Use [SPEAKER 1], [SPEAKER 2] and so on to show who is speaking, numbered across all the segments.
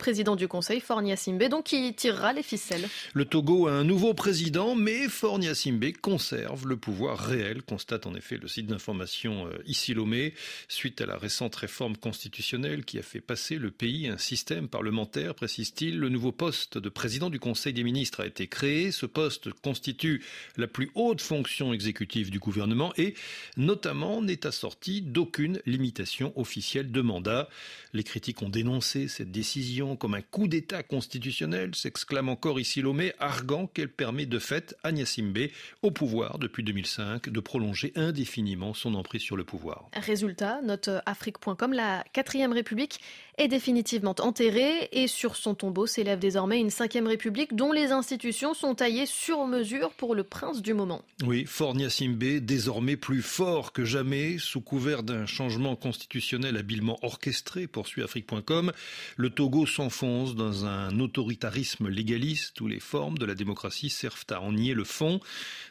[SPEAKER 1] président du Conseil, Faure Gnassingbé, donc qui tirera les ficelles.
[SPEAKER 2] Le Togo a un nouveau président, mais Faure Gnassingbé conserve le pouvoir réel, constate en effet le site d'information Ici Lomé, suite à la récente réforme constitutionnelle qui a fait passer le pays à un système parlementaire, précise-t-il. Le nouveau poste de président du Conseil des ministres a été créé. Ce poste constitue la plus haute fonction exécutive du gouvernement et notamment n'est assorti d'aucune limitation officielle de mandat. Les critiques ont dénoncé cette décision comme un coup d'État constitutionnel, s'exclame encore Ici Lomé, arguant qu'elle permet de fait à Gnassingbé, au pouvoir depuis 2005, de prolonger indéfiniment son emprise sur le pouvoir.
[SPEAKER 1] Résultat, note Afrique.com, la 4e République est définitivement enterrée et sur son tombeau s'élève désormais une 5e République dont les institutions sont taillées sur mesure pour le prince du moment.
[SPEAKER 2] Oui, Faure Gnassingbé, désormais plus fort que jamais, sous couvert d'un changement constitutionnel habilement orchestré, poursuit Afrique.com, le Togo s'enfonce dans un autoritarisme légaliste où les formes de la démocratie servent à en nier le fond.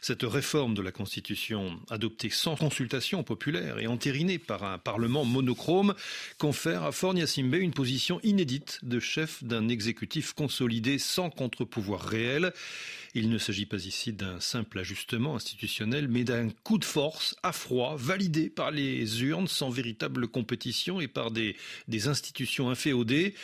[SPEAKER 2] Cette réforme de la Constitution, adoptée sans consultation populaire et entérinée par un parlement monochrome, confère à Faure Gnassingbé une position inédite de chef d'un exécutif consolidé sans contre-pouvoir réel. Il ne s'agit pas ici d'un simple ajustement institutionnel, mais d'un coup de force à froid, validé par les urnes sans véritable compétition et par des institutions inféodées.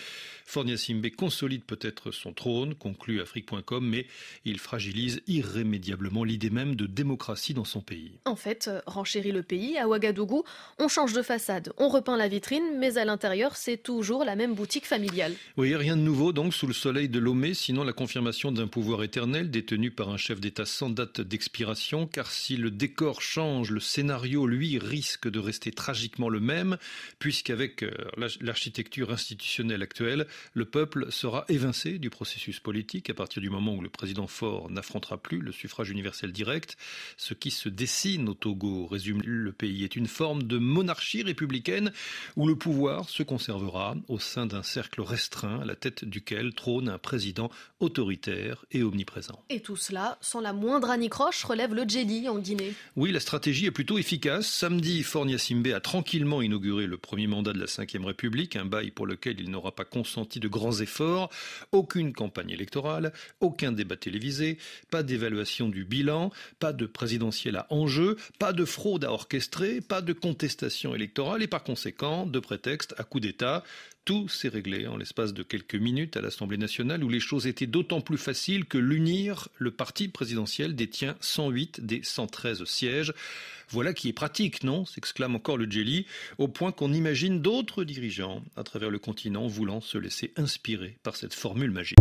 [SPEAKER 2] Faure Gnassingbé consolide peut-être son trône, conclut Afrique.com, mais il fragilise irrémédiablement l'idée même de démocratie dans son pays.
[SPEAKER 1] En fait, renchérit le pays, à Ouagadougou, on change de façade, on repeint la vitrine, mais à l'intérieur, c'est toujours la même boutique familiale.
[SPEAKER 2] Oui, rien de nouveau donc sous le soleil de Lomé, sinon la confirmation d'un pouvoir éternel détenu par un chef d'État sans date d'expiration, car si le décor change, le scénario, lui, risque de rester tragiquement le même, puisqu'avec l'architecture institutionnelle actuelle, le peuple sera évincé du processus politique à partir du moment où le président Faure n'affrontera plus le suffrage universel direct. Ce qui se dessine au Togo, résume le pays, est une forme de monarchie républicaine où le pouvoir se conservera au sein d'un cercle restreint à la tête duquel trône un président autoritaire et omniprésent.
[SPEAKER 1] Et tout cela, sans la moindre anicroche, relève le Djeli en Guinée.
[SPEAKER 2] Oui, la stratégie est plutôt efficace. Samedi, Faure Gnassingbé a tranquillement inauguré le premier mandat de la Ve République, un bail pour lequel il n'aura pas consenti de grands efforts, aucune campagne électorale, aucun débat télévisé, pas d'évaluation du bilan, pas de présidentielle à enjeu, pas de fraude à orchestrer, pas de contestation électorale et par conséquent de prétexte à coup d'État. Tout s'est réglé en l'espace de quelques minutes à l'Assemblée nationale où les choses étaient d'autant plus faciles que l'UNIR, le parti présidentiel, détient 108 des 113 sièges. Voilà qui est pratique, non ? S'exclame encore le Djeli, au point qu'on imagine d'autres dirigeants à travers le continent voulant se laisser inspirer par cette formule magique.